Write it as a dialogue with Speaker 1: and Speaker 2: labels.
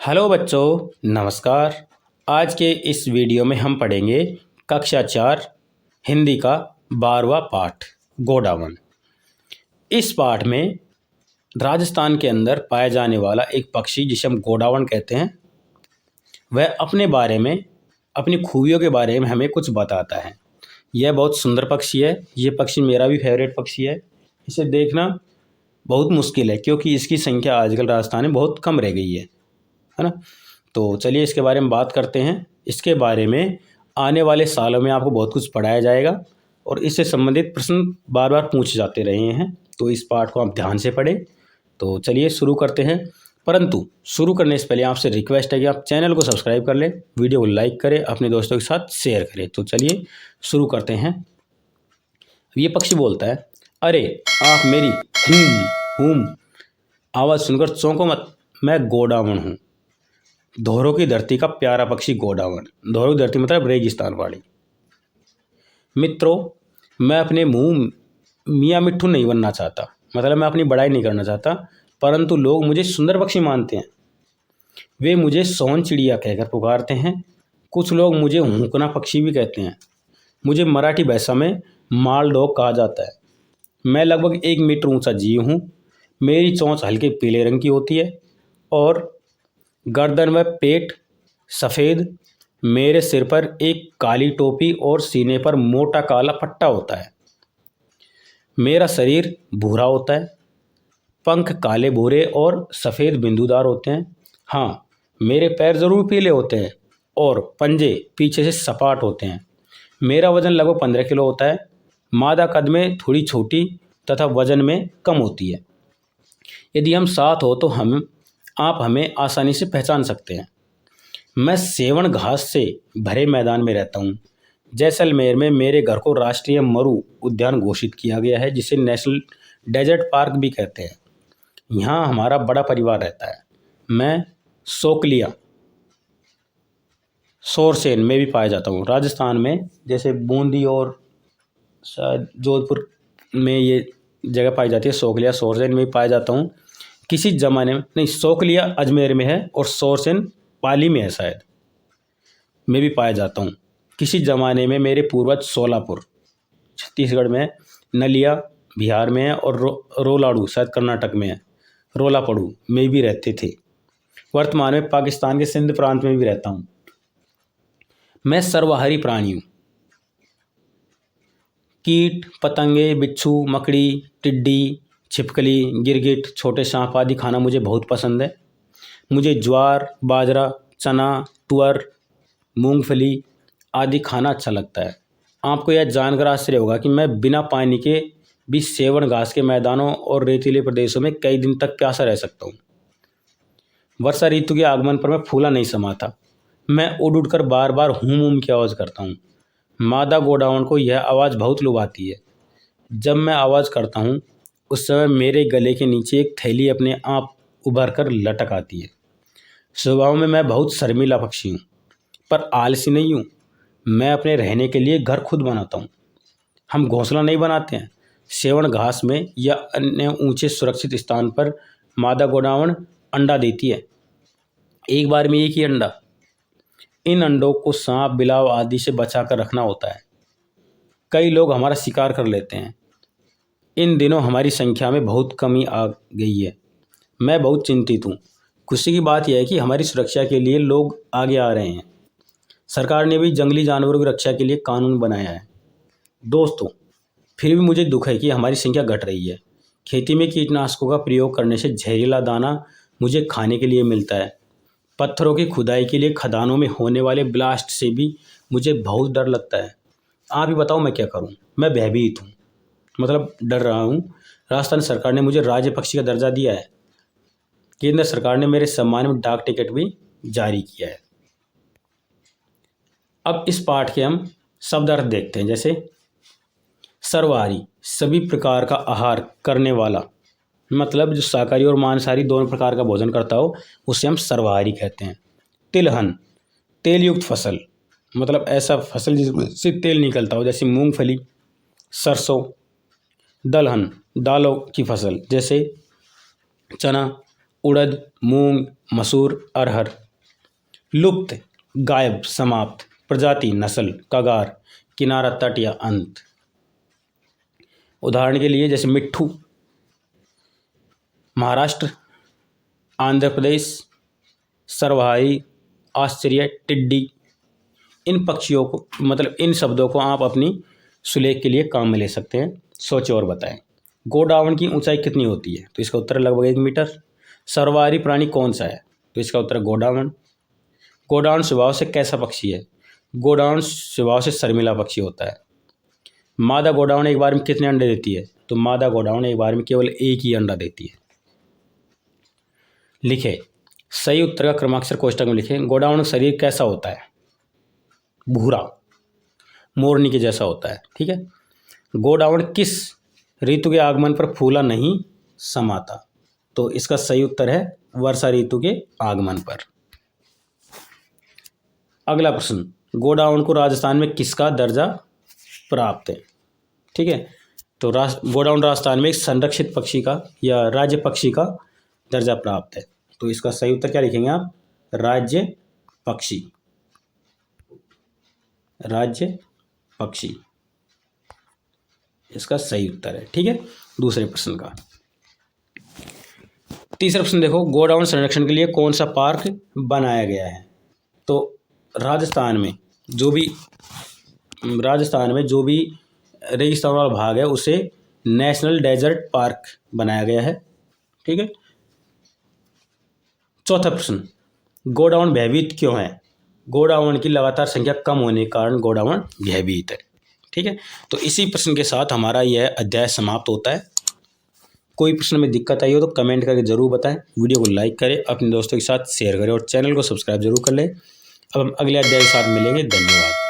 Speaker 1: Hello बच्चों, नमस्कार। आज के इस वीडियो में हम पढ़ेंगे कक्षा 4 हिंदी का 12वां पाठ गोडावण। इस पाठ में राजस्थान के अंदर पाया जाने वाला एक पक्षी जिसे हम गोडावण कहते हैं, वह अपने बारे में, अपनी खूबियों के बारे में हमें कुछ बताता है। यह बहुत सुंदर पक्षी है। ये पक्षी मेरा भी फेवरेट पक्षी है। इसे देखना बहुत मुश्किल है क्योंकि इसकी संख्या आजकल राजस्थान में बहुत कम रह गई है ना। तो चलिए इसके बारे में बात करते हैं। इसके बारे में आने वाले सालों में आपको बहुत कुछ पढ़ाया जाएगा और इससे संबंधित प्रश्न बार बार पूछे जाते रहे हैं, तो इस पाठ को आप ध्यान से पढ़ें। तो चलिए शुरू करते हैं, परंतु शुरू करने से पहले आपसे रिक्वेस्ट है कि आप चैनल को सब्सक्राइब कर लें, वीडियो को लाइक करें, अपने दोस्तों के साथ शेयर करें। तो चलिए शुरू करते हैं। ये पक्षी बोलता है, अरे आप मेरी हूम आवाज़ सुनकर चौंको मत, मैं गोडावण हूँ। धोरों की धरती का प्यारा पक्षी गोडावण। धोरों की धरती मतलब रेगिस्तान वाली। मित्रों, मैं अपने मुंह मियाँ मिट्ठू नहीं बनना चाहता, मतलब मैं अपनी बड़ाई नहीं करना चाहता, परंतु लोग मुझे सुंदर पक्षी मानते हैं। वे मुझे सोन चिड़िया कहकर पुकारते हैं। कुछ लोग मुझे हुंकना पक्षी भी कहते हैं। मुझे मराठी भाषा में मालडोग कहा जाता है। मैं लगभग 1 मीटर ऊंचा जीव हूँ। मेरी चोंच हल्के पीले रंग की होती है और गर्दन व पेट सफ़ेद। मेरे सिर पर एक काली टोपी और सीने पर मोटा काला पट्टा होता है। मेरा शरीर भूरा होता है। पंख काले भूरे और सफ़ेद बिंदुदार होते हैं। हाँ, मेरे पैर ज़रूर पीले होते हैं और पंजे पीछे से सपाट होते हैं। मेरा वज़न लगभग 15 किलो होता है। मादा कद में थोड़ी छोटी तथा वज़न में कम होती है। यदि हम साथ हो तो आप हमें आसानी से पहचान सकते हैं। मैं सेवण घास से भरे मैदान में रहता हूँ। जैसलमेर में मेरे घर को राष्ट्रीय मरु उद्यान घोषित किया गया है, जिसे नेशनल डेजर्ट पार्क भी कहते हैं। यहाँ हमारा बड़ा परिवार रहता है। मैं सोकलिया सोरसेन में भी पाया जाता हूँ। राजस्थान में जैसे बूंदी और शायद जोधपुर में ये जगह पाई जाती है। सोकलिया सोरसेन में भी पाया जाता हूँ। किसी ज़माने में नहीं, सोकलिया अजमेर में है और सोरसेन पाली में है, शायद मैं भी पाया जाता हूँ। किसी ज़माने में मेरे पूर्वज सोलापुर छत्तीसगढ़ में, नलिया बिहार में है और रोलाड़ू शायद कर्नाटक में है, रोलापड़ू में भी रहते थे। वर्तमान में पाकिस्तान के सिंध प्रांत में भी रहता हूँ। मैं सर्वाहारी प्राणी हूँ। कीट पतंगे, बिच्छू, मकड़ी, टिड्डी, छिपकली, गिरगिट, छोटे सांप आदि खाना मुझे बहुत पसंद है। मुझे ज्वार, बाजरा, चना, तुअर, मूंगफली आदि खाना अच्छा लगता है। आपको यह जानकर आश्चर्य होगा कि मैं बिना पानी के भी सेवण घास के मैदानों और रेतीले प्रदेशों में कई दिन तक प्यासा रह सकता हूँ। वर्षा ऋतु के आगमन पर मैं फूला नहीं समाता। मैं उड़ उड़ कर बार बार हूम की आवाज़ करता हूँ। मादा गोडावण को यह आवाज़ बहुत लुभाती है। जब मैं आवाज़ करता हूँ उस समय मेरे गले के नीचे एक थैली अपने आप उभर कर लटक आती है। स्वभाव में मैं बहुत शर्मीला पक्षी हूँ, पर आलसी नहीं हूँ। मैं अपने रहने के लिए घर खुद बनाता हूँ। हम घोंसला नहीं बनाते हैं। सेवण घास में या अन्य ऊंचे सुरक्षित स्थान पर मादा गोडावण अंडा देती है। एक बार में एक ही अंडा। इन अंडों को सांप, बिलाव आदि से बचा कर रखना होता है। कई लोग हमारा शिकार कर लेते हैं। इन दिनों हमारी संख्या में बहुत कमी आ गई है। मैं बहुत चिंतित हूँ। खुशी की बात यह है कि हमारी सुरक्षा के लिए लोग आगे आ रहे हैं। सरकार ने भी जंगली जानवरों की रक्षा के लिए कानून बनाया है। दोस्तों, फिर भी मुझे दुख है कि हमारी संख्या घट रही है। खेती में कीटनाशकों का प्रयोग करने से जहरीला दाना मुझे खाने के लिए मिलता है। पत्थरों की खुदाई के लिए खदानों में होने वाले ब्लास्ट से भी मुझे बहुत डर लगता है। आप ही बताओ मैं क्या करूं? मैं भयभीत हूं, मतलब डर रहा हूं। राजस्थान सरकार ने मुझे राज्य पक्षी का दर्जा दिया है। केंद्र सरकार ने मेरे सम्मान में डाक टिकट भी जारी किया है। अब इस पाठ के हम शब्द अर्थ देखते हैं। जैसे सर्वाहारी, सभी प्रकार का आहार करने वाला, मतलब जो शाकाहारी और मांसाहारी दोनों प्रकार का भोजन करता हो उसे हम सर्वाहारी कहते हैं। तिलहन, तेल युक्त फसल, मतलब ऐसा फसल जिससे तेल निकलता हो, जैसे मूंगफली, सरसों। दलहन, दालों की फसल जैसे चना, उड़द, मूंग, मसूर, अरहर। लुप्त, गायब, समाप्त। प्रजाति, नस्ल, कगार, किनारा, तट या अंत। उदाहरण के लिए जैसे मिट्ठू महाराष्ट्र, आंध्र प्रदेश, सर्वहाई, आश्चर्य, टिड्डी। इन पक्षियों को मतलब इन शब्दों को आप अपनी सुलेख के लिए काम में ले सकते हैं। सोचें और बताएं। गोडावण की ऊंचाई कितनी होती है? तो इसका उत्तर लगभग 1 मीटर। सर्वाहारी प्राणी कौन सा है? तो इसका उत्तर गोडावण। गोडावण स्वभाव से कैसा पक्षी है? गोडावण स्वभाव से शर्मिला पक्षी होता है। मादा गोडावण एक बार में कितने अंडे देती है? तो मादा गोडावण एक बार में केवल एक ही अंडा देती है। लिखे सही उत्तर का क्रमाक्षर कोष्टक में लिखें। गोडावण का शरीर कैसा होता है? भूरा, मोरनी के जैसा होता है। ठीक है। गोडावण किस ऋतु के आगमन पर फूला नहीं समाता? तो इसका सही उत्तर है वर्षा ऋतु के आगमन पर। अगला प्रश्न, गोडावण को राजस्थान में किसका दर्जा प्राप्त है? ठीक है। तो गोडावण राजस्थान में एक संरक्षित पक्षी का या राज्य पक्षी का दर्जा प्राप्त है। तो इसका सही उत्तर क्या लिखेंगे आप? राज्य पक्षी। राज्य पक्षी इसका सही उत्तर है। ठीक है। दूसरे प्रश्न का तीसरा प्रश्न देखो, गोडावण संरक्षण के लिए कौन सा पार्क बनाया गया है? तो राजस्थान में जो भी रेगिस्तान वाला भाग है उसे नेशनल डेजर्ट पार्क बनाया गया है। ठीक है। चौथा प्रश्न, गोडावण भयभीत क्यों है? गोडावण की लगातार संख्या कम होने के कारण गोडावण भयभीत है। ठीक है। तो इसी प्रश्न के साथ हमारा यह अध्याय समाप्त होता है। कोई प्रश्न में दिक्कत आई हो तो कमेंट करके जरूर बताएं। वीडियो को लाइक करें, अपने दोस्तों के साथ शेयर करें और चैनल को सब्सक्राइब जरूर कर लें। अब हम अगले अध्याय के साथ मिलेंगे। धन्यवाद।